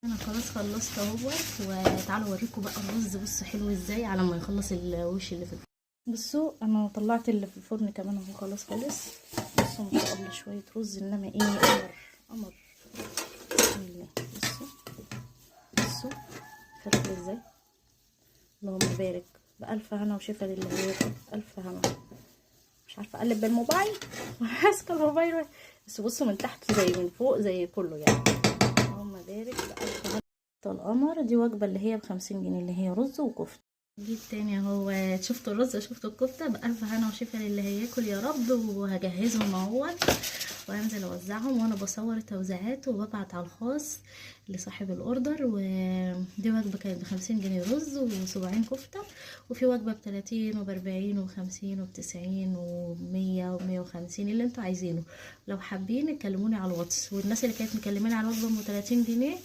انا خلاص خلصت اهوت، وتعالوا اوريكم بقى الرز. بصوا حلو ازاي على ما يخلص الوش اللي في الفرن. بصوا انا طلعت اللي في الفرن كمان اهو، خلاص خلص. بصوا ما شاء الله شويه رز، انما ايه، قمر قمر. بسم الله. بصوا فاكر ازاي. اللهم بارك. بألف هنا وشفا لله هياكل. ألف هنا. مش عارفه اقلب بالموبايل ماسكه الموبايل. بس بصوا من تحت زي من فوق زي كله يعني. اللهم بارك. بألف هنا. القمر دي وجبه اللي هي ب50 جنيه، اللي هي رز وكفته. جيت تاني اهو. شفتوا الرز وشفتوا الكفته. بألف هنا وشفا لله هياكل يا رب. وهجهزهم اهوت وهنزل اوزعهم، وانا بصور التوزيعات وببعت على الخاص لصاحب الاوردر. ودي وجبه كانت ب50 جنيه رز وصباعين كفته، وفي وجبه ب30 وب40 وب50 وب90 وب100 وب150 اللي انتوا عايزينه. لو حابين كلموني على الواتس. والناس اللي كانت مكلماني على الوجبه ب30 جنيه